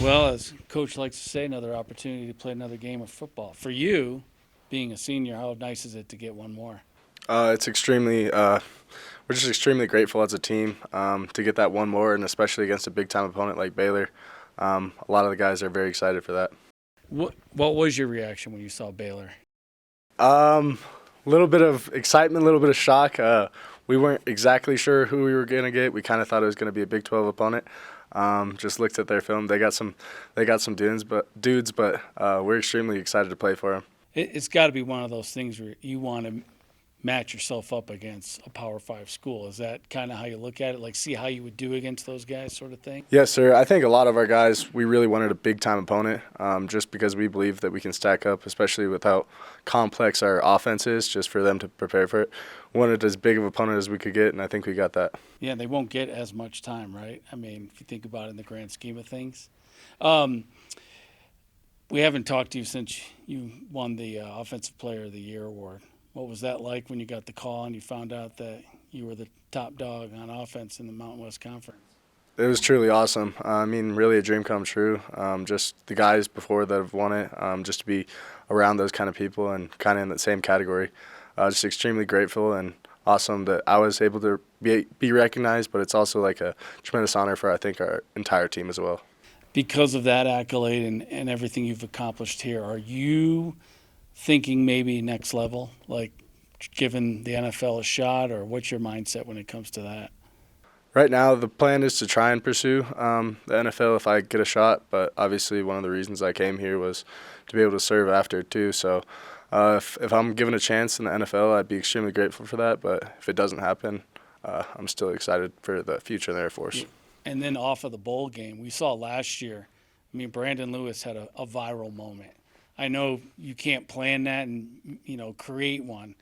Well, as coach likes to say, another opportunity to play another game of football. For you, being a senior, how nice is it to get one more? It's extremely, we're just extremely grateful as a team to get that one more, and especially against a big time opponent like Baylor. A lot of the guys are very excited for that. What was your reaction when you saw Baylor? A little bit of excitement, a little bit of shock. We weren't exactly sure who we were gonna get. We kind of thought it was gonna be a Big 12 opponent. Just looked at their film. They got some dudes, but we're extremely excited to play for them. It's got to be one of those things where you want to match yourself up against a Power Five school. Is that kind of how you look at it? Like, see how you would do against those guys, sort of thing? Yes, sir. I think a lot of our guys, we really wanted a big time opponent just because we believe that we can stack up, especially with how complex our offense is, just for them to prepare for it. Wanted as big of an opponent as we could get, and I think we got that. Yeah, they won't get as much time, right? I mean, if you think about it in the grand scheme of things. Um, we haven't talked to you since you won the Offensive Player of the Year award. What was that like when you got the call and you found out that you were the top dog on offense in the Mountain West Conference? It was truly awesome. I mean, really a dream come true. Just the guys before that have won it, just to be around those kind of people and kind of in the same category. Just extremely grateful and awesome that I was able to be recognized, but it's also like a tremendous honor for, I think, our entire team as well. Because of that accolade and everything you've accomplished here, are you thinking maybe next level, like giving the NFL a shot, or what's your mindset when it comes to that? Right now, the plan is to try and pursue the NFL if I get a shot, but obviously one of the reasons I came here was to be able to serve after too. So if I'm given a chance in the NFL, I'd be extremely grateful for that. But if it doesn't happen, I'm still excited for the future in the Air Force. And then off of the bowl game, we saw last year. I mean, Brandon Lewis had a viral moment. I know you can't plan that and create one,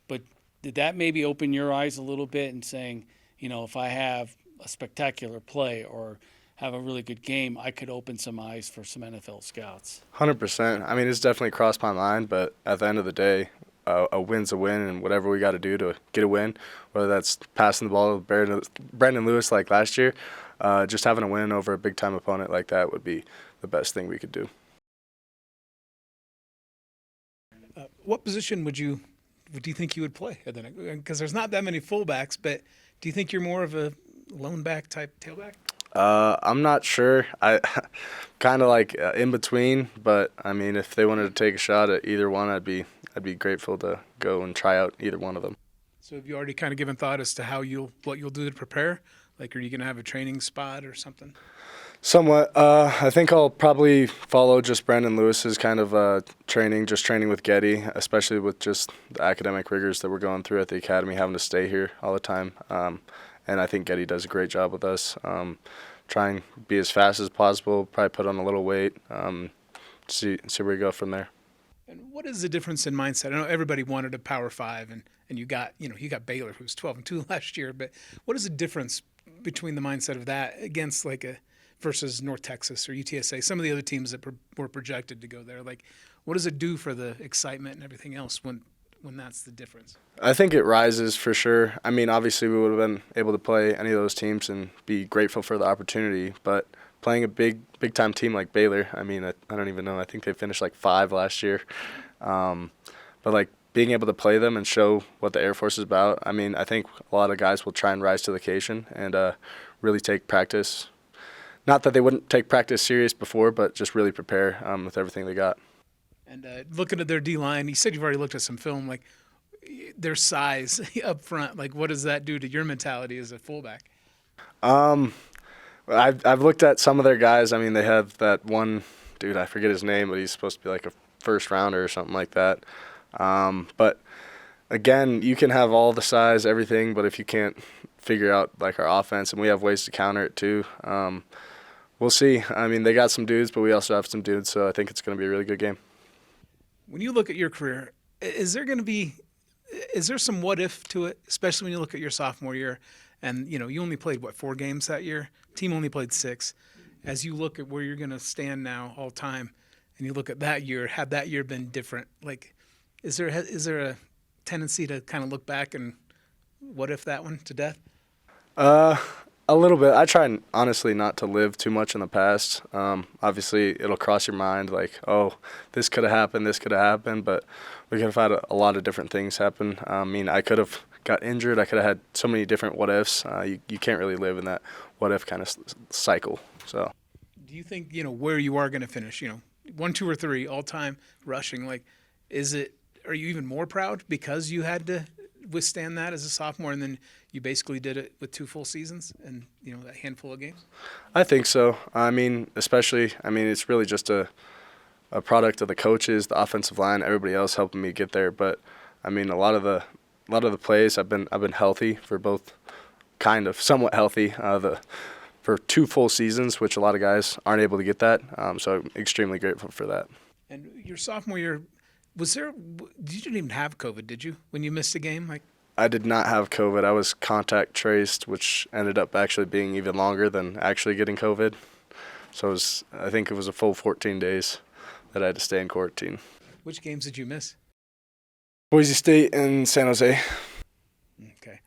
but did that maybe open your eyes a little bit and saying, if I have a spectacular play or have a really good game, I could open some eyes for some NFL scouts? 100%. I mean, it's definitely crossed my mind, but at the end of the day, a win's a win, and whatever we got to do to get a win, whether that's passing the ball to Brandon Lewis like last year, just having a win over a big time opponent like that would be the best thing we could do. What position do you think you would play? Because there's not that many fullbacks, but do you think you're more of a lone back type tailback? I'm not sure. I kind of like in between, but I mean, if they wanted to take a shot at either one, I'd be grateful to go and try out either one of them. So have you already kind of given thought as to what you'll do to prepare? Like, are you going to have a training spot or something? Somewhat. I think I'll probably follow just Brandon Lewis's kind of training with Getty, especially with just the academic rigors that we're going through at the academy, having to stay here all the time. And I think Getty does a great job with us. Try and be as fast as possible, probably put on a little weight, see where we go from there. And what is the difference in mindset? I know everybody wanted a Power Five, and you got Baylor, who was 12-2 last year. But what is the difference between the mindset of that against versus North Texas or UTSA, some of the other teams that were projected to go there? Like, what does it do for the excitement and everything else when that's the difference? I think it rises for sure. I mean, obviously we would have been able to play any of those teams and be grateful for the opportunity, but playing a big time team like Baylor, I mean, I don't even know. I think they finished like 5 last year. But like being able to play them and show what the Air Force is about, I mean, I think a lot of guys will try and rise to the occasion and really take practice. Not that they wouldn't take practice serious before, but just really prepare with everything they got. And looking at their D line, you said you've already looked at some film. Like, their size up front, like, what does that do to your mentality as a fullback? Um, I've looked at some of their guys. I mean, they have that one dude, I forget his name, but he's supposed to be like a first rounder or something like that. But again, you can have all the size, everything, but if you can't figure out like our offense, and we have ways to counter it too. We'll see. I mean, they got some dudes, but we also have some dudes, so I think it's going to be a really good game. When you look at your career, is there some what if to it, especially when you look at your sophomore year, and you only played 4 games that year. Team only played 6. As you look at where you're going to stand now all time, and you look at that year, had that year been different, like, is there a tendency to kind of look back and what if that one to death? A little bit. I try, honestly, not to live too much in the past. Obviously, it'll cross your mind like, oh, this could have happened, this could have happened, but we could have had a lot of different things happen. I mean, I could have got injured. I could have had so many different what ifs. You can't really live in that what if kind of cycle. So, Do you think, where you are going to finish, 1, 2, or 3 all time rushing? Like, are you even more proud because you had to withstand that as a sophomore and then you basically did it with 2 full seasons and, a handful of games? I think so. I mean, it's really just a product of the coaches, the offensive line, everybody else helping me get there. But I mean, a lot of the plays I've been healthy for both, kind of somewhat healthy. For 2 full seasons, which a lot of guys aren't able to get that. So I'm extremely grateful for that. And your sophomore year, you didn't even have COVID, did you, when you missed a game? Like, I did not have COVID. I was contact traced, which ended up actually being even longer than actually getting COVID. So I think it was a full 14 days that I had to stay in quarantine. which games did you miss? Boise State and San Jose. Okay.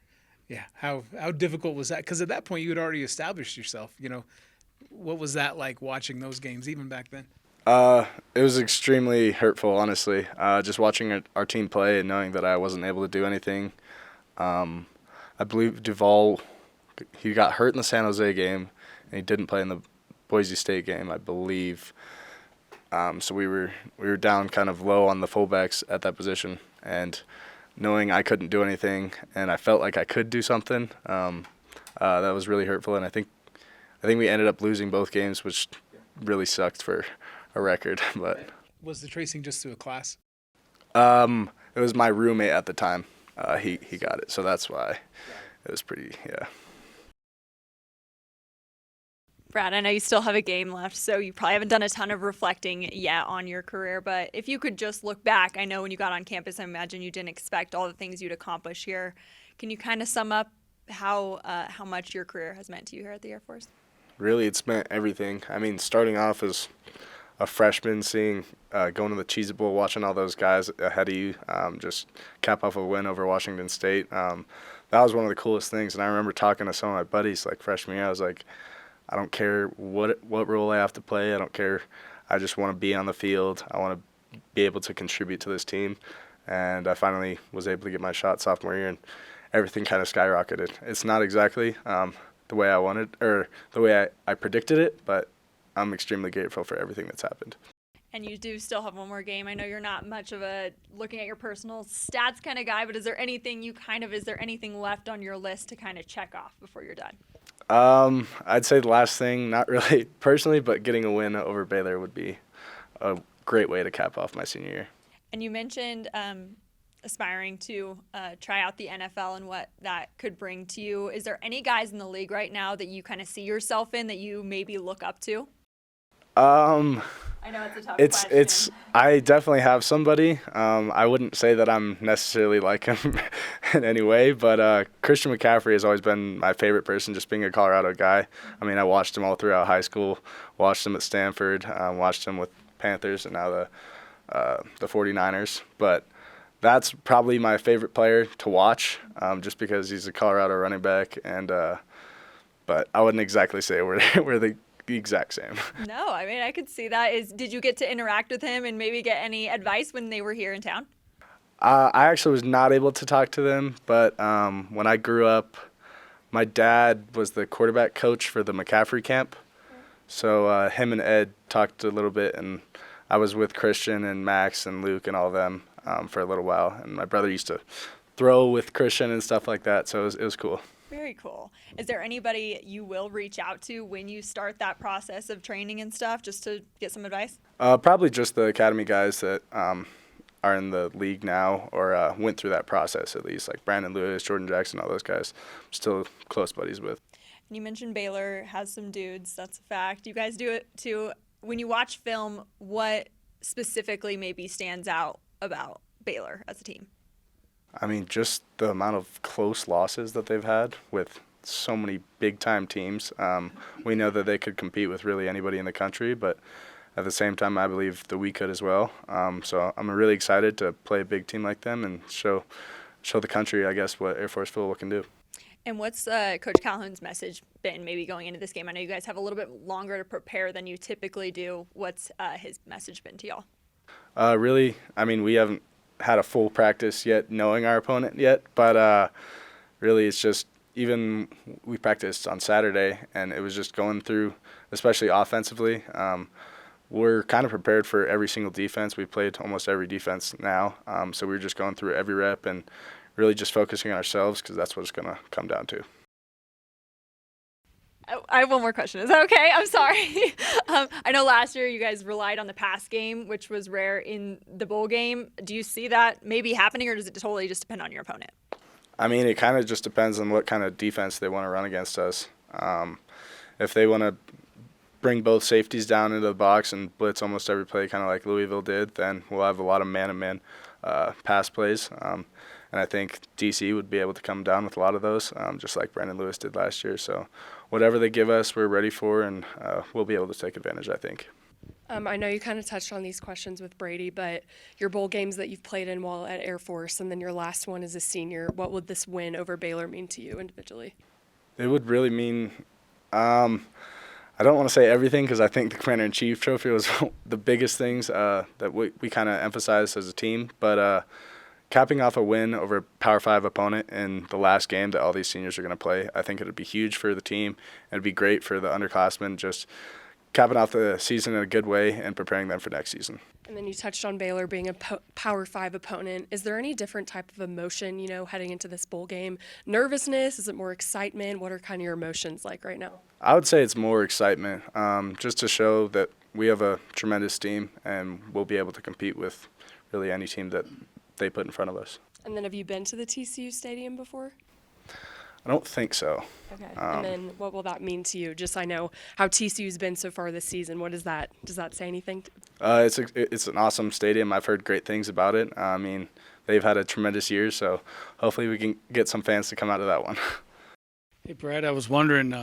Yeah. How difficult was that? Because at that point you had already established yourself. What was that like watching those games even back then? It was extremely hurtful, honestly. Just watching our team play and knowing that I wasn't able to do anything. I believe Duvall, he got hurt in the San Jose game, and he didn't play in the Boise State game, I believe. So we were down kind of low on the fullbacks at that position, and knowing I couldn't do anything, and I felt like I could do something, that was really hurtful. And I think we ended up losing both games, which really sucked for a record. But Was the tracing just through a class? it was my roommate at the time. He got it, so that's why it was pretty, yeah. Brad, I know you still have a game left, so you probably haven't done a ton of reflecting yet on your career, but if you could just look back, I know when you got on campus, I imagine you didn't expect all the things you'd accomplish here. Can you kind of sum up how much your career has meant to you here at the Air Force? Really, it's meant everything. I mean, starting off as a freshman, going to the Cheez It Bowl, watching all those guys ahead of you, just cap off a win over Washington State. That was one of the coolest things. And I remember talking to some of my buddies like freshman year. I was like, I don't care what role I have to play. I don't care. I just want to be on the field. I want to be able to contribute to this team. And I finally was able to get my shot sophomore year, and everything kind of skyrocketed. It's not exactly the way I wanted or the way I predicted it, but I'm extremely grateful for everything that's happened. And you do still have one more game. I know you're not much of a looking at your personal stats kind of guy, but is there anything left on your list to kind of check off before you're done? I'd say the last thing, not really personally, but getting a win over Baylor would be a great way to cap off my senior year. And you mentioned aspiring to try out the NFL and what that could bring to you. Is there any guys in the league right now that you kind of see yourself in that you maybe look up to? I know it's a tough question. I definitely have somebody. I wouldn't say that I'm necessarily like him in any way, but Christian McCaffrey has always been my favorite person, just being a Colorado guy. I mean, I watched him all throughout high school, watched him at Stanford, watched him with Panthers and now the 49ers. But that's probably my favorite player to watch, just because he's a Colorado running back. And but I wouldn't exactly say we're the exact same. No, I mean, I could see that. Did you get to interact with him and maybe get any advice when they were here in town? I actually was not able to talk to them, but when I grew up, my dad was the quarterback coach for the McCaffrey camp. So him and Ed talked a little bit, and I was with Christian and Max and Luke and all of them for a little while. And my brother used to throw with Christian and stuff like that, so it was cool. Very cool. Is there anybody you will reach out to when you start that process of training and stuff, just to get some advice? Probably just the academy guys that are in the league now or went through that process at least, like Brandon Lewis, Jordan Jackson, all those guys. I'm still close buddies with. And you mentioned Baylor has some dudes. That's a fact. You guys do it too. When you watch film, what specifically maybe stands out about Baylor as a team? I mean, just the amount of close losses that they've had with so many big-time teams. We know that they could compete with really anybody in the country, but at the same time, I believe that we could as well. So I'm really excited to play a big team like them and show the country, I guess, what Air Force football can do. And what's Coach Calhoun's message been maybe going into this game? I know you guys have a little bit longer to prepare than you typically do. What's his message been to y'all? Really, I mean, we haven't had a full practice yet knowing our opponent yet, but really it's just even we practiced on Saturday, and it was just going through, especially offensively. We're kind of prepared for every single defense. We've played almost every defense now, so we're just going through every rep and really just focusing on ourselves because that's what it's going to come down to. I have one more question. Is that okay? I'm sorry. I know last year you guys relied on the pass game, which was rare in the bowl game. Do you see that maybe happening, or does it totally just depend on your opponent? I mean, it kind of just depends on what kind of defense they want to run against us. If they want to bring both safeties down into the box and blitz almost every play, kind of like Louisville did, then we'll have a lot of man-to-man pass plays. And I think DC would be able to come down with a lot of those, just like Brandon Lewis did last year. So whatever they give us, we're ready for, and we'll be able to take advantage, I think. I know you kind of touched on these questions with Brady, but your bowl games that you've played in while at Air Force, and then your last one as a senior, what would this win over Baylor mean to you individually? It would really mean I don't want to say everything because I think the Commander-in-Chief trophy was the biggest things that we kind of emphasized as a team. But capping off a win over a Power 5 opponent in the last game that all these seniors are going to play, I think it would be huge for the team. It would be great for the underclassmen, just capping off the season in a good way and preparing them for next season. And then you touched on Baylor being a Power 5 opponent. Is there any different type of emotion, heading into this bowl game? Nervousness? Is it more excitement? What are kind of your emotions like right now? I would say it's more excitement, just to show that we have a tremendous team and we'll be able to compete with really any team that they put in front of us. And then have you been to the TCU Stadium before? I don't think so. Okay. And then what will that mean to you? Just I know how TCU's been so far this season. What does that say anything? It's an awesome stadium. I've heard great things about it. I mean, they've had a tremendous year, so hopefully we can get some fans to come out of that one. Hey, Brad, I was wondering,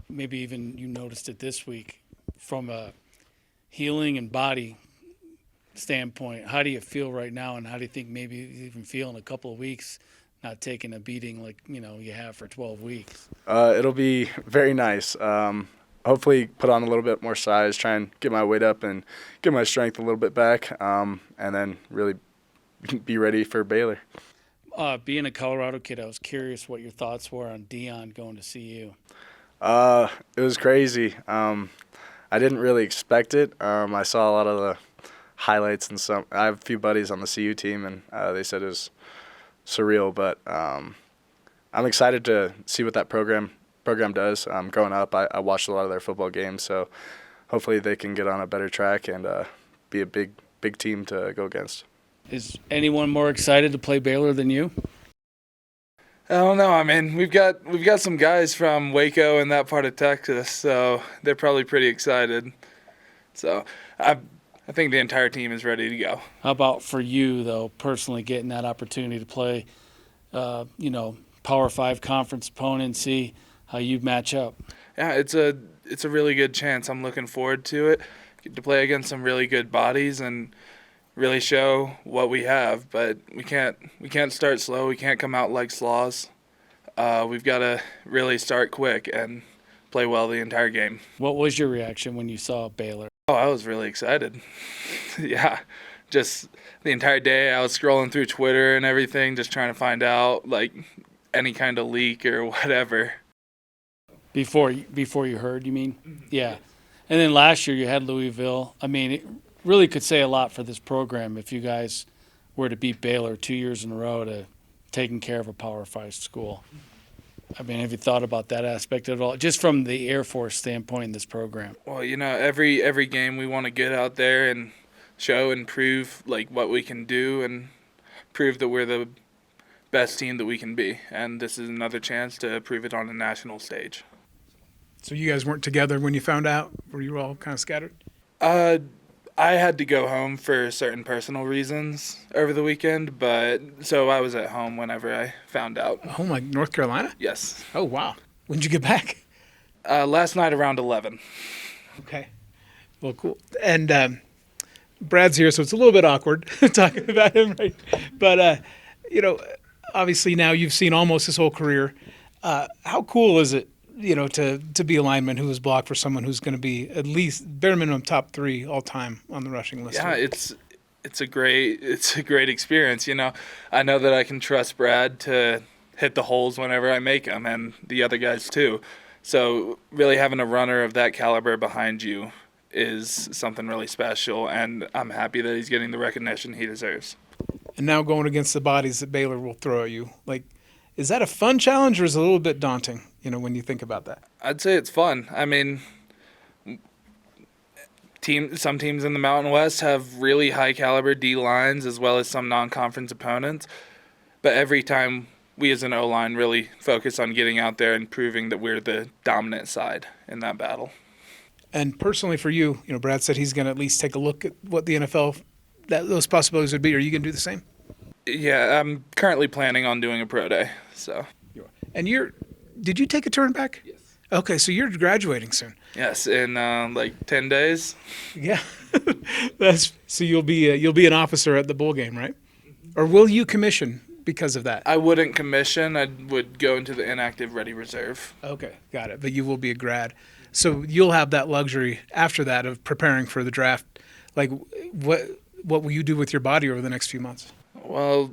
maybe even you noticed it this week, from a healing and body standpoint, how do you feel right now, and how do you think maybe you even feel in a couple of weeks, not taking a beating like you have for 12 weeks? It'll be very nice. Hopefully put on a little bit more size, try and get my weight up and get my strength a little bit back, and then really be ready for Baylor. Being a Colorado kid, I was curious what your thoughts were on Dion going to CU. It was crazy. I didn't really expect it. I saw a lot of the highlights and I have a few buddies on the CU team, and they said it was surreal, but I'm excited to see what that program does. Growing up, I watched a lot of their football games, so hopefully they can get on a better track and be a big team to go against. Is anyone more excited to play Baylor than you? I don't know. I mean, we've got some guys from Waco and that part of Texas, so they're probably pretty excited. So I think the entire team is ready to go. How about for you, though, personally getting that opportunity to play, Power 5 conference opponent, see how you match up? Yeah, it's a really good chance. I'm looking forward to it. Get to play against some really good bodies and really show what we have. But we can't start slow. We can't come out like sloths. We've got to really start quick and play well the entire game. What was your reaction when you saw Baylor? Oh, I was really excited. Yeah, just the entire day I was scrolling through Twitter and everything, just trying to find out like any kind of leak or whatever. Before you heard, you mean? Yeah. And then last year you had Louisville. I mean, it really could say a lot for this program if you guys were to beat Baylor 2 years in a row to taking care of a Power 5 school. I mean, have you thought about that aspect at all, just from the Air Force standpoint in this program? Well, every game we want to get out there and show and prove like what we can do and prove that we're the best team that we can be. And this is another chance to prove it on a national stage. So you guys weren't together when you found out? Were you all kind of scattered? I had to go home for certain personal reasons over the weekend, but so I was at home whenever I found out. Home, like North Carolina? Yes. Oh, wow. When did you get back? Last night around 11. Okay. Well, cool. And Brad's here, so it's a little bit awkward talking about him, right? But, obviously now you've seen almost his whole career. How cool is it, to be a lineman who was blocked for someone who's going to be at least bare minimum top 3 all time on the rushing list? Yeah, it's a great experience. I know that I can trust Brad to hit the holes whenever I make them, and the other guys too. So really having a runner of that caliber behind you is something really special, and I'm happy that he's getting the recognition he deserves. And now going against the bodies that Baylor will throw at you, is that a fun challenge or is it a little bit daunting? When you think about that. I'd say it's fun. I mean, some teams in the Mountain West have really high caliber D lines as well as some non-conference opponents, but every time we as an O-line really focus on getting out there and proving that we're the dominant side in that battle. And personally for you, Brad said he's going to at least take a look at what the NFL, those possibilities would be. Are you going to do the same? Yeah, I'm currently planning on doing a pro day. So. And did you take a turn back? Yes. Okay, so you're graduating soon. Yes, in 10 days. Yeah, so you'll be an officer at the bowl game, right? Or will you commission because of that? I wouldn't commission. I would go into the inactive ready reserve. Okay, got it. But you will be a grad, so you'll have that luxury after that of preparing for the draft. What will you do with your body over the next few months? Well,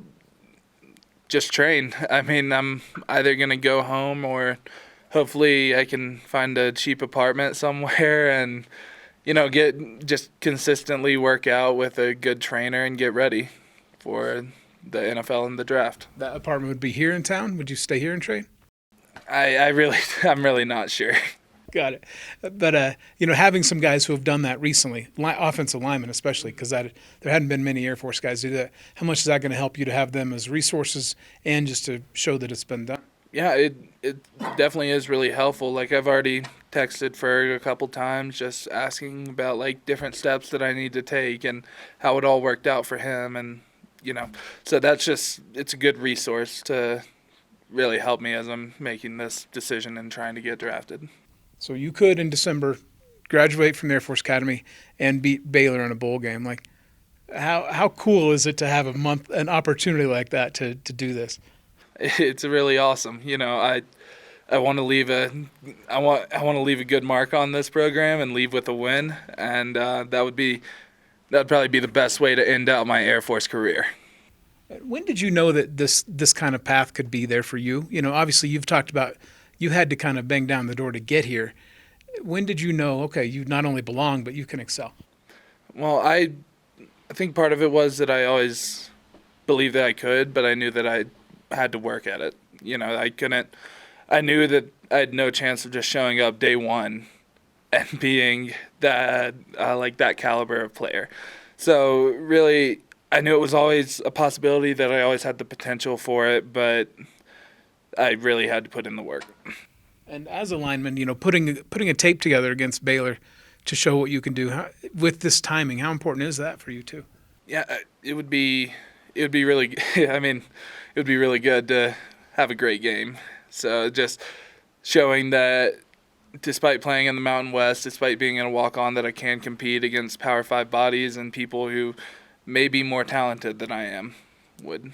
just train. I mean, I'm either going to go home or hopefully I can find a cheap apartment somewhere and, just consistently work out with a good trainer and get ready for the NFL and the draft. That apartment would be here in town? Would you stay here and train? I'm really not sure. Got it. But, having some guys who have done that recently, offensive linemen especially, because there hadn't been many Air Force guys do that, how much is that going to help you to have them as resources and just to show that it's been done? Yeah, it definitely is really helpful. I've already texted Ferg a couple times just asking about, different steps that I need to take and how it all worked out for him. And, so it's a good resource to really help me as I'm making this decision and trying to get drafted. So you could, in December, graduate from the Air Force Academy and beat Baylor in a bowl game. How cool is it to have an opportunity like that to do this? It's really awesome. I want to leave I want to leave a good mark on this program and leave with a win, and that'd probably be the best way to end out my Air Force career. When did you know that this kind of path could be there for you? Obviously you've talked about you had to kind of bang down the door to get here. When did you know, okay, you not only belong, but you can excel? Well, I think part of it was that I always believed that I could, but I knew that I had to work at it. I knew that I had no chance of just showing up day one and being that caliber of player. So really, I knew it was always a possibility, that I always had the potential for it, but I really had to put in the work. And as a lineman, putting a tape together against Baylor to show what you can do with this timing, how important is that for you too? Yeah, it would be really. I mean, it would be really good to have a great game. So just showing that, despite playing in the Mountain West, despite being in a walk-on, that I can compete against Power 5 bodies and people who may be more talented than I am would.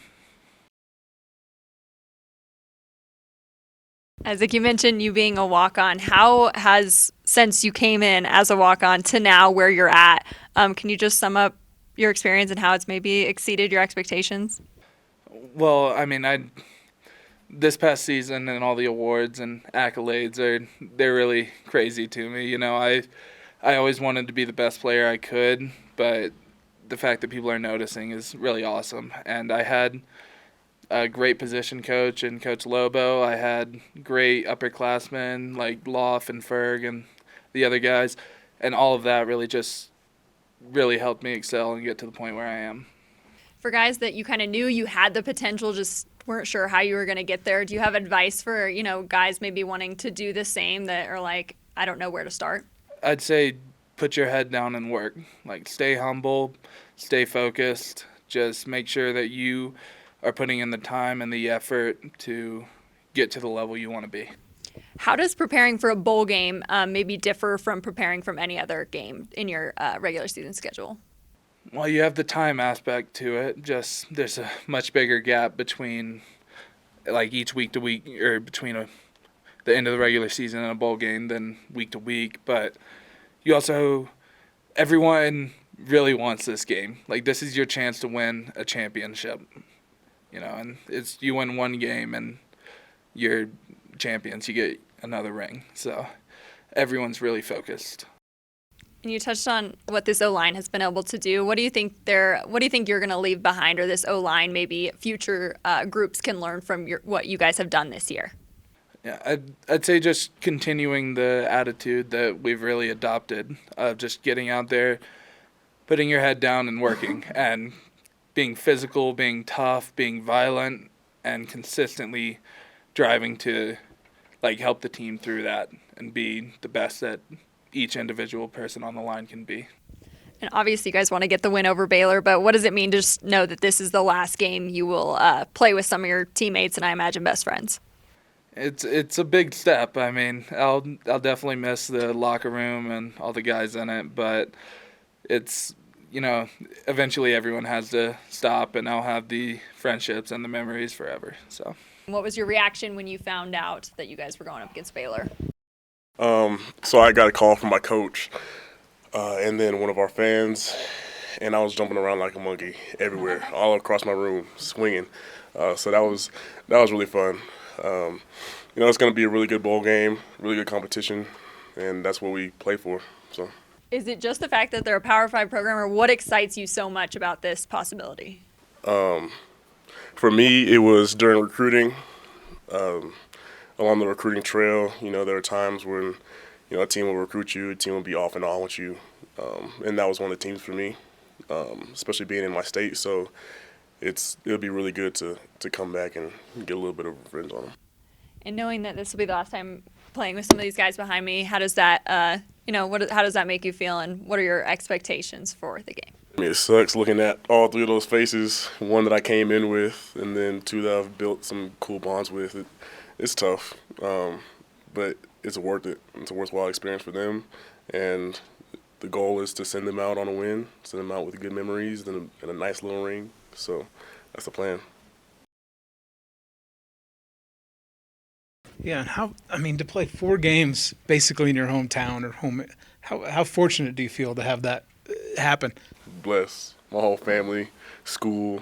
Isaac, you mentioned you being a walk-on. How has, since you came in as a walk-on to now where you're at, can you just sum up your experience and how it's maybe exceeded your expectations? Well, I mean, this past season and all the awards and accolades they're really crazy to me. I always wanted to be the best player I could, but the fact that people are noticing is really awesome. And I had a great position coach and Coach Lobo. I had great upperclassmen like Loff and Ferg and the other guys, and all of that really helped me excel and get to the point where I am. For guys that you kind of knew you had the potential, just weren't sure how you were going to get there, do you have advice for, guys maybe wanting to do the same that are like, I don't know where to start? I'd say put your head down and work. Stay humble, stay focused, just make sure that you are putting in the time and the effort to get to the level you want to be. How does preparing for a bowl game maybe differ from preparing from any other game in your regular season schedule? Well, you have the time aspect to it. Just there's a much bigger gap between each week to week, or between the end of the regular season in a bowl game than week to week. But you also, everyone really wants this game. Like, this is your chance to win a championship, and it's you win one game and you're champions. You get another ring. So everyone's really focused. And you touched on what this O-line has been able to do. What do you think you're going to leave behind, or this O-line maybe future groups can learn from what you guys have done this year? Yeah, I'd say just continuing the attitude that we've really adopted of just getting out there, putting your head down and working, and being physical, being tough, being violent, and consistently driving to help the team through that and be the best that each individual person on the line can be. And obviously you guys want to get the win over Baylor, but what does it mean to just know that this is the last game you will play with some of your teammates and I imagine best friends? It's a big step. I mean, I'll definitely miss the locker room and all the guys in it, but it's, eventually everyone has to stop, and I'll have the friendships and the memories forever. So. What was your reaction when you found out that you guys were going up against Baylor? So I got a call from my coach, and then one of our fans, and I was jumping around like a monkey everywhere, all across my room, swinging. So that was really fun. It's going to be a really good bowl game, really good competition, and that's what we play for. So. Is it just the fact that they're a Power 5 program, or what excites you so much about this possibility? For me, it was during recruiting. Along the recruiting trail, there are times when, a team will recruit you, a team will be off and on with you, and that was one of the teams for me, especially being in my state. So it'll be really good to come back and get a little bit of revenge on them. And knowing that this will be the last time playing with some of these guys behind me, how does that, how does that make you feel, and what are your expectations for the game? I mean, it sucks looking at all three of those faces, one that I came in with, and then two that I've built some cool bonds with. It's tough, but it's worth it. It's a worthwhile experience for them, and the goal is to send them out on a win, send them out with good memories and a nice little ring. So that's the plan. Yeah, and to play 4 games basically in your hometown or home, how fortunate do you feel to have that happen? Blessed. My whole family, school,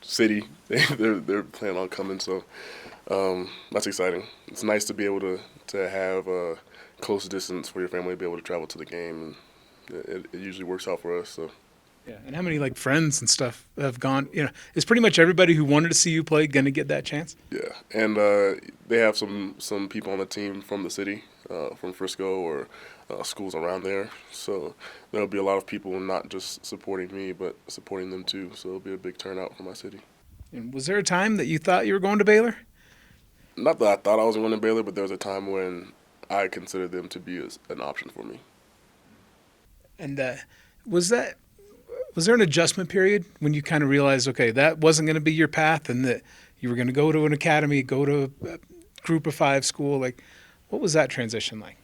city, they're planning on coming, so that's exciting. It's nice to be able to have a close distance for your family to be able to travel to the game, and it usually works out for us. So. Yeah, and how many friends and stuff have gone? Is pretty much everybody who wanted to see you play going to get that chance? Yeah, and they have some people on the team from the city, from Frisco or schools around there. So there'll be a lot of people not just supporting me, but supporting them too. So it'll be a big turnout for my city. And was there a time that you thought you were going to Baylor? Not that I thought I was going to Baylor, but there was a time when I considered them to be an option for me. And was there an adjustment period when you kind of realized, okay, that wasn't going to be your path, and that you were going to go to an academy, go to a group of 5 school? What was that transition like?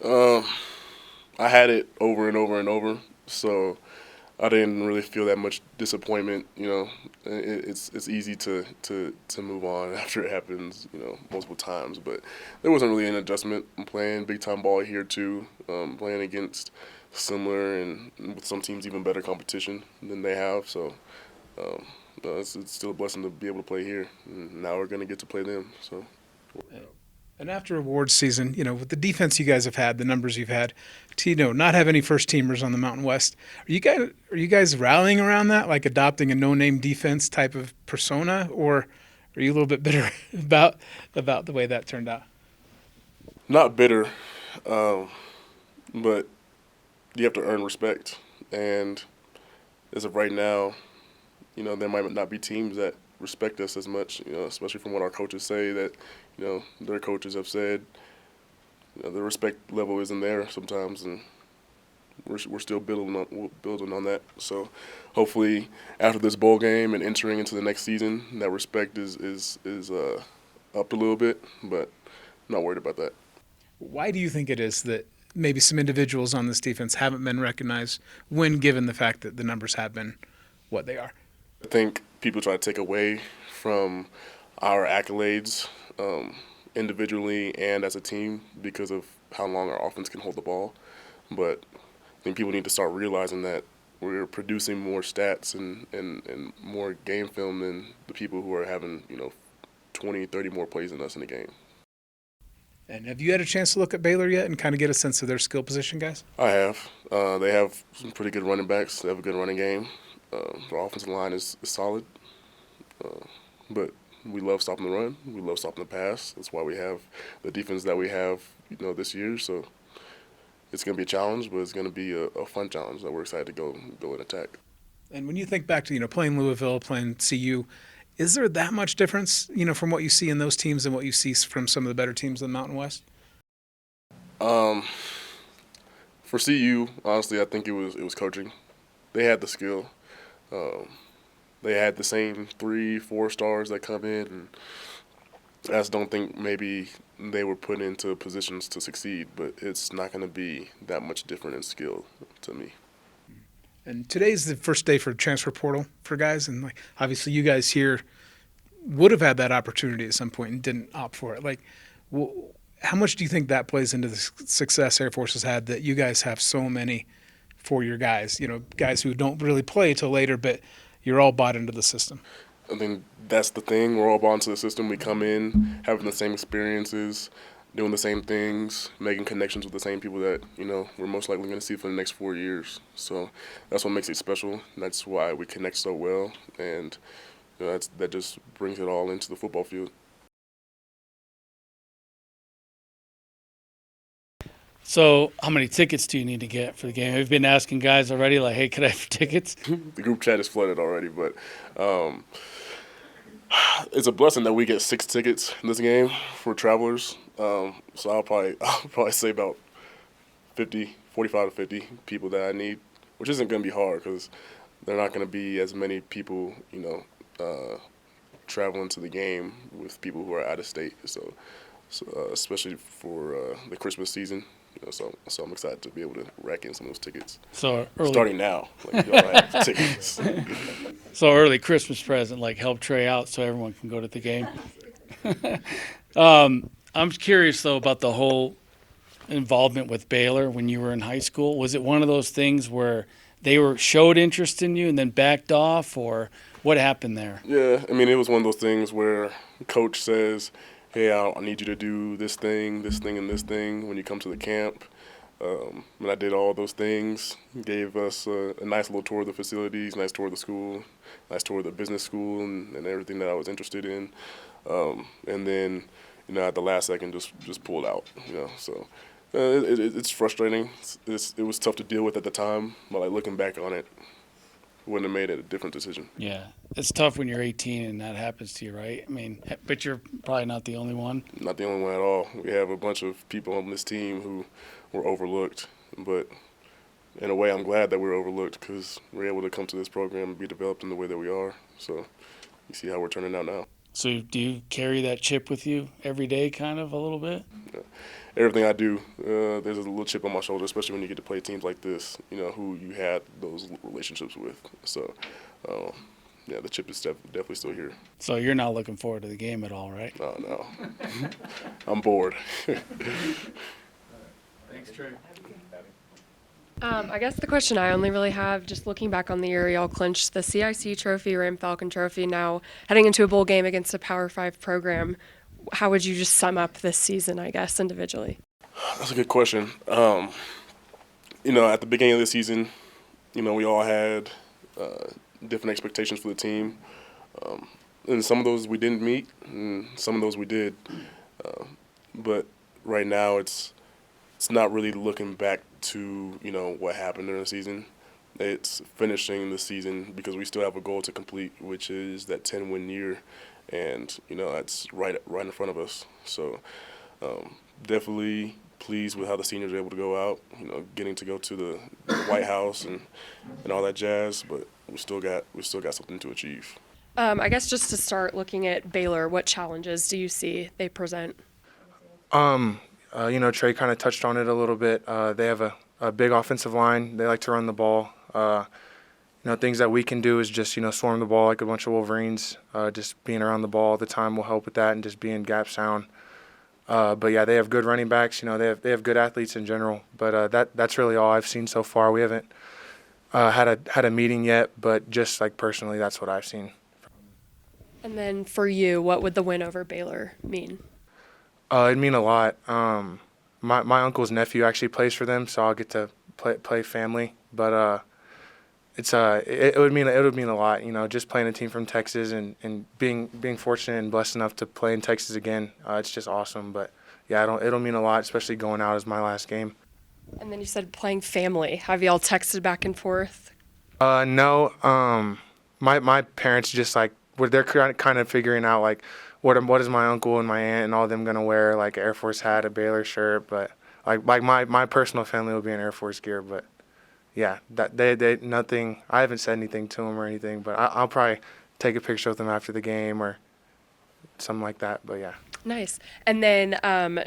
I had it over and over and over, so I didn't really feel that much disappointment. It's easy to move on after it happens, multiple times. But there wasn't really an adjustment. I'm playing big time ball here too, playing against similar and with some teams even better competition than they have. So it's still a blessing to be able to play here. And now we're going to get to play them. So. And after awards season, with the defense you guys have had, the numbers you've had, to not have any first teamers on the Mountain West, are you guys rallying around that, like adopting a no-name defense type of persona, or are you a little bit bitter about the way that turned out? Not bitter, but you have to earn respect. And as of right now, there might not be teams that respect us as much, especially from what our coaches say that, their coaches have said, the respect level isn't there sometimes, and we're still building on that. So hopefully after this bowl game and entering into the next season, that respect is up a little bit, but I'm not worried about that. Why do you think it is that maybe some individuals on this defense haven't been recognized when given the fact that the numbers have been what they are? I think people try to take away from our accolades, individually and as a team because of how long our offense can hold the ball. But I think people need to start realizing that we're producing more stats and more game film than the people who are having, 20, 30 more plays than us in the game. And have you had a chance to look at Baylor yet and kind of get a sense of their skill position, guys? I have. They have some pretty good running backs. They have a good running game. Their offensive line is solid. But we love stopping the run. We love stopping the pass. That's why we have the defense that we have, this year. So it's going to be a challenge, but it's going to be a fun challenge that we're excited to go and attack. And when you think back to, playing Louisville, playing CU, is there that much difference, from what you see in those teams and what you see from some of the better teams in the Mountain West? For CU, honestly, I think it was coaching. They had the skill. They had the same 3-4 stars that come in, and I just don't think maybe they were put into positions to succeed, but it's not going to be that much different in skill to me. And today's the first day for transfer portal for guys, and obviously you guys here would have had that opportunity at some point and didn't opt for it. How much do you think that plays into the success Air Force has had that you guys have so many for your guys? Guys who don't really play till later, but you're all bought into the system. I think that's the thing. We're all bought into the system. We come in having the same experiences, doing the same things, making connections with the same people that, we're most likely going to see for the next 4 years. So that's what makes it special. That's why we connect so well. And that just brings it all into the football field. So how many tickets do you need to get for the game? Have you been asking guys already, like, hey, could I have tickets? The group chat is flooded already, but it's a blessing that we get 6 tickets in this game for travelers. So I'll probably say about 45 to 50 people that I need, which isn't going to be hard because there are not going to be as many people, traveling to the game with people who are out of state. So especially for the Christmas season. So I'm excited to be able to rack in some of those tickets. So starting now, you already have tickets. So early Christmas present, help Trey out so everyone can go to the game. I'm curious though about the whole involvement with Baylor when you were in high school. Was it one of those things where they showed interest in you and then backed off, or what happened there? Yeah, it was one of those things where coach says, hey, I need you to do this thing, and this thing when you come to the camp. And I did all those things, gave us a nice little tour of the facilities, nice tour of the school, nice tour of the business school and everything that I was interested in. And then, at the last second, just pulled out, So it's frustrating. It was tough to deal with at the time, but looking back on it, wouldn't have made it a different decision. Yeah, it's tough when you're 18 and that happens to you, right? But you're probably not the only one. Not the only one at all. We have a bunch of people on this team who were overlooked, but in a way I'm glad that we're overlooked because we're able to come to this program and be developed in the way that we are. So you see how we're turning out now. So do you carry that chip with you every day kind of a little bit? Yeah. Everything I do, there's a little chip on my shoulder, especially when you get to play teams like this, who you had those relationships with. So, the chip is definitely still here. So you're not looking forward to the game at all, right? No. I'm bored. Thanks, Trey. I guess the question I only really have, just looking back on the year, y'all clinched the CIC trophy, Ram Falcon trophy, now heading into a bowl game against a Power 5 program. How would you just sum up this season, I guess, individually? That's a good question. At the beginning of the season, we all had different expectations for the team. And some of those we didn't meet, and some of those we did. But right now it's not really looking back to, what happened during the season. It's finishing the season because we still have a goal to complete, which is that 10-win year. And, that's right in front of us. So definitely pleased with how the seniors are able to go out, getting to go to the White House and all that jazz. But we still got something to achieve. I guess just to start looking at Baylor, what challenges do you see they present? Trey kind of touched on it a little bit. They have a big offensive line. They like to run the ball. Things that we can do is just, swarm the ball like a bunch of Wolverines. Just being around the ball all the time will help with that and just being gap sound. But yeah, they have good running backs. They have good athletes in general. But that's really all I've seen so far. We haven't had a meeting yet, but just like personally, that's what I've seen. And then for you, what would the win over Baylor mean? It'd mean a lot. My uncle's nephew actually plays for them, so I'll get to play family. But it would mean a lot. Just playing a team from Texas and being fortunate and blessed enough to play in Texas again. It's just awesome. But yeah, it'll mean a lot, especially going out as my last game. And then you said playing family. Have y'all texted back and forth? No. My parents just they're kind of figuring out what is my uncle and my aunt and all of them gonna wear, like Air Force hat, a Baylor shirt, but like my personal family will be in Air Force gear. But yeah, that they nothing. I haven't said anything to them or anything, but I'll probably take a picture with them after the game or something like that. But yeah. Nice. And then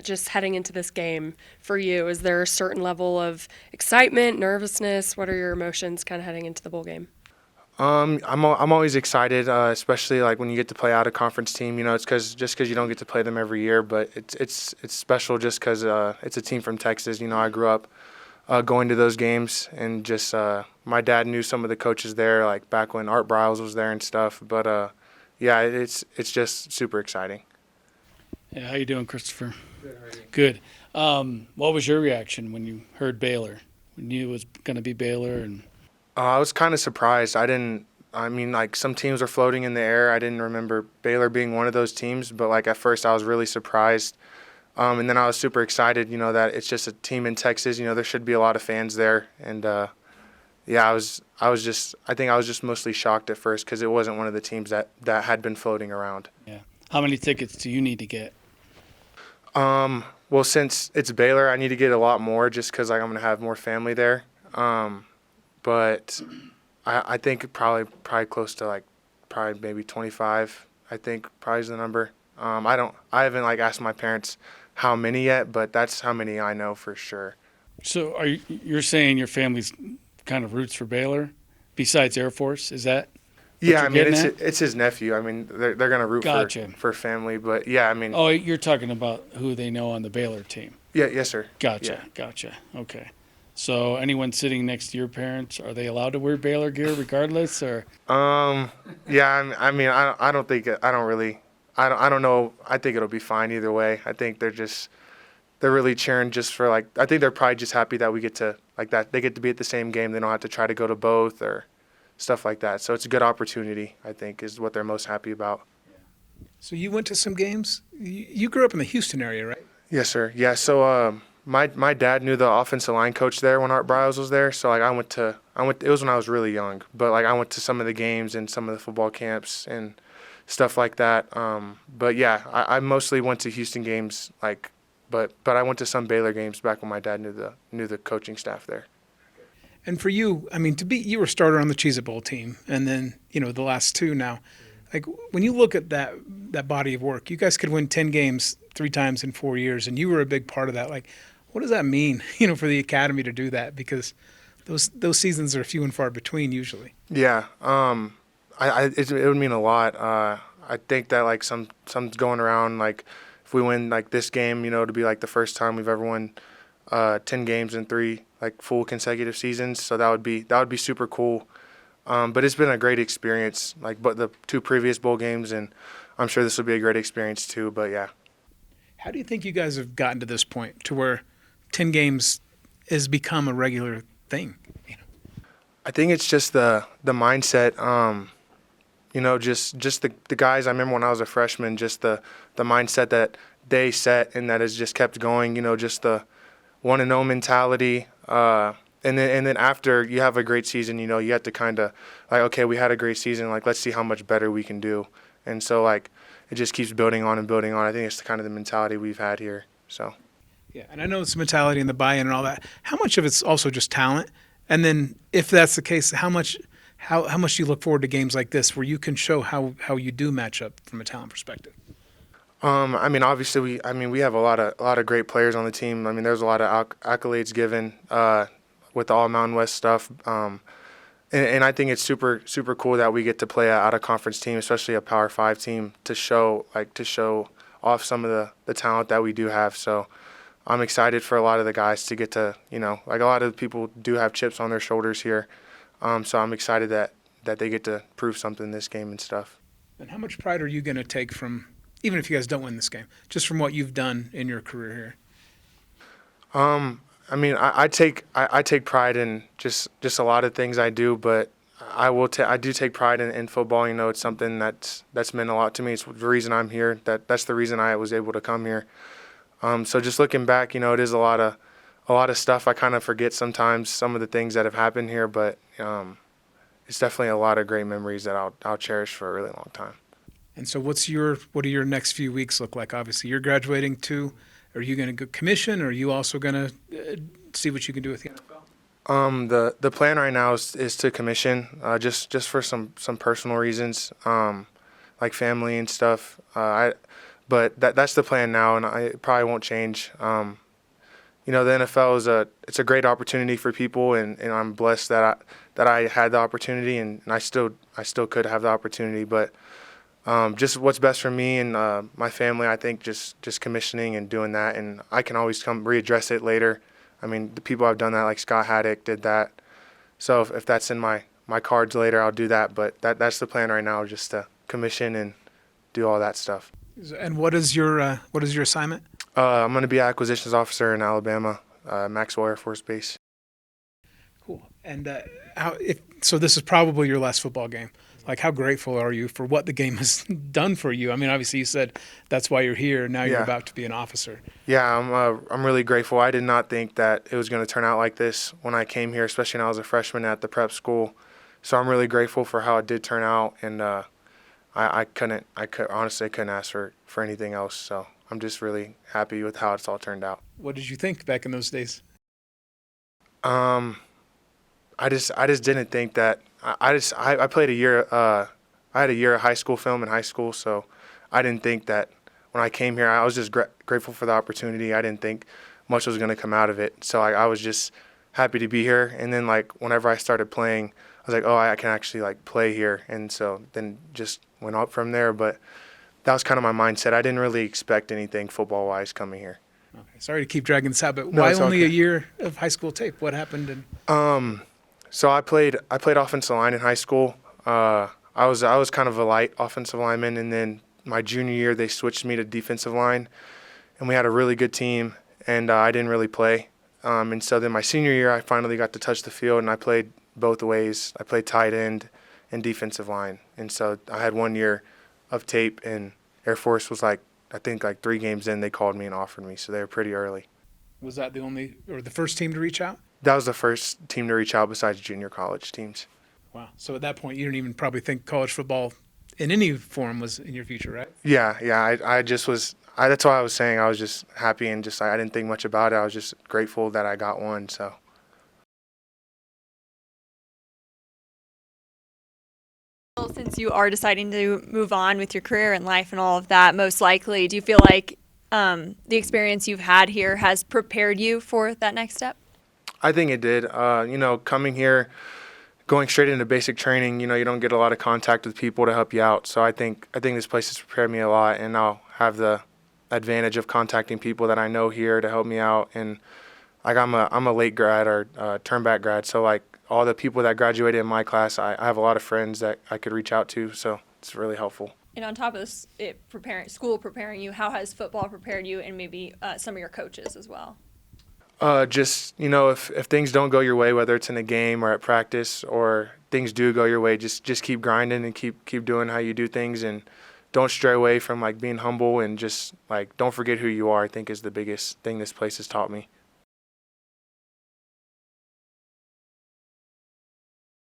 just heading into this game for you, is there a certain level of excitement, nervousness? What are your emotions kind of heading into the bowl game? I'm always excited, especially like when you get to play out a conference team. It's because you don't get to play them every year, but it's special just because it's a team from Texas. I grew up going to those games, and just my dad knew some of the coaches there, like back when Art Briles was there and stuff. But yeah, it's just super exciting. Yeah, how you doing, Christopher? Good. How are you? Good. What was your reaction when you heard Baylor? We knew it was going to be Baylor, and I was kind of surprised. Some teams are floating in the air. I didn't remember Baylor being one of those teams, but at first I was really surprised. And then I was super excited, that it's just a team in Texas. There should be a lot of fans there. And yeah, I think I was just mostly shocked at first because it wasn't one of the teams that had been floating around. yeah. How many tickets do you need to get? Well, since it's Baylor, I need to get a lot more just because I'm going to have more family there. But I think probably close to probably maybe 25. I think probably is the number. I haven't asked my parents how many yet, but that's how many I know for sure. So you're saying your family's kind of roots for Baylor, besides Air Force? Is that? Yeah, you're getting at? it's his nephew. They're gonna root Gotcha. for family, but yeah, Oh, you're talking about who they know on the Baylor team. yeah, yes sir. Gotcha. Yeah. Gotcha. Okay. So anyone sitting next to your parents, are they allowed to wear Baylor gear regardless, or? Yeah, I don't think I don't know. I think it'll be fine either way. I think they're really cheering just for I think they're probably just happy that we get to that they get to be at the same game. They don't have to try to go to both or stuff like that. So it's a good opportunity, I think, is what they're most happy about. So you went to some games? You grew up in the Houston area, right? Yes, sir. Yeah. So my dad knew the offensive line coach there when Art Briles was there. So I went. It was when I was really young, but I went to some of the games and some of the football camps and stuff like that. But yeah, I mostly went to Houston games, but I went to some Baylor games back when my dad knew the coaching staff there. And for you, you were a starter on the Cheez-It Bowl team, and then the last two now. When you look at that body of work, you guys could win 10 games 3 times in 4 years, and you were a big part of that. What does that mean, for the academy to do that? Because those seasons are few and far between usually. Yeah, it would mean a lot. I think that some's going around if we win this game, to be the first time we've ever won 10 games in 3 full consecutive seasons. So that would be super cool. But it's been a great experience, but the 2 previous bowl games, and I'm sure this will be a great experience too. But yeah. How do you think you guys have gotten to this point to where 10 games has become a regular thing? I think it's just the mindset. Just the guys. I remember when I was a freshman, just the mindset that they set and that has just kept going. Just the want to know mentality. And then after you have a great season, you have to kind of okay, we had a great season. Let's see how much better we can do. And so it just keeps building on and building on. I think it's kind of the mentality we've had here. So. Yeah, and I know it's the mentality and the buy-in and all that. How much of it's also just talent? And then if that's the case, how much do you look forward to games like this where you can show how you do match up from a talent perspective? Obviously we have a lot of great players on the team. There's a lot of accolades given with the All Mountain West stuff. And I think it's super cool that we get to play out a conference team, especially a Power 5 team, to show off some of the talent that we do have. So I'm excited for a lot of the guys to get to, like a lot of people do have chips on their shoulders here. So I'm excited that they get to prove something in this game and stuff. And how much pride are you going to take from, even if you guys don't win this game, just from what you've done in your career here? I mean, I take pride in just a lot of things I do, but I do take pride in football. It's something that's meant a lot to me. It's the reason I'm here. That's the reason I was able to come here. So just looking back, it is a lot of stuff I kind of forget sometimes, some of the things that have happened here, but it's definitely a lot of great memories that I'll cherish for a really long time. And so what do your next few weeks look like? Obviously, you're graduating too. Are you going to go commission, or are you also going to see what you can do with the NFL? The plan right now is to commission, just for some personal reasons, like family and stuff. But that's the plan now, and it probably won't change. The NFL it's a great opportunity for people, and I'm blessed that I had the opportunity, and I still could have the opportunity. But just what's best for me and my family, I think just commissioning and doing that, and I can always come readdress it later. I mean, the people I've done that, like Scott Haddock, did that. So if that's in my cards later, I'll do that. But that's the plan right now, just to commission and do all that stuff. And what is your assignment? I'm going to be an acquisitions officer in Alabama, Maxwell Air Force Base. Cool. And so this is probably your last football game. Like, how grateful are you for what the game has done for you? I mean, obviously you said that's why you're here. Now you're about to be an officer. Yeah, I'm really grateful. I did not think that it was going to turn out like this when I came here, especially when I was a freshman at the prep school. So I'm really grateful for how it did turn out, and I honestly couldn't ask for anything else. So I'm just really happy with how it's all turned out. What did you think back in those days? I just didn't think that. I played a year. I had a year of high school film in high school, so I didn't think that when I came here. I was just grateful for the opportunity. I didn't think much was going to come out of it, so I was just happy to be here. And then whenever I started playing, I was like, oh, I can actually play here, and so then just went up from there. But that was kind of my mindset. I didn't really expect anything football-wise coming here. Okay, sorry to keep dragging this out, but No, why it's only okay. a year of high school tape? What happened? So I played offensive line in high school. I was kind of a light offensive lineman, and then my junior year they switched me to defensive line, and we had a really good team, and I didn't really play. And so then my senior year I finally got to touch the field, and I played both ways. I played tight end and defensive line, and so I had 1 year of tape, and Air Force was I think 3 games in they called me and offered me, so they were pretty early. Was that the first team to reach out? That was the first team to reach out besides junior college teams. Wow. So at that point, you didn't even probably think college football in any form was in your future, right? Yeah. I just was. That's why I was saying I was just happy and just I didn't think much about it. I was just grateful that I got one. So. Well, since you are deciding to move on with your career and life and all of that, most likely, do you feel like the experience you've had here has prepared you for that next step? I think it did. Coming here, going straight into basic training, you don't get a lot of contact with people to help you out. So I think this place has prepared me a lot, and I'll have the advantage of contacting people that I know here to help me out. And I'm a late grad or turn back grad, so all the people that graduated in my class, I have a lot of friends that I could reach out to. So it's really helpful. And on top of this, school preparing you, how has football prepared you, and maybe some of your coaches as well? If things don't go your way, whether it's in a game or at practice, or things do go your way, just keep grinding and keep doing how you do things, and don't stray away from being humble, and just don't forget who you are. I think is the biggest thing this place has taught me.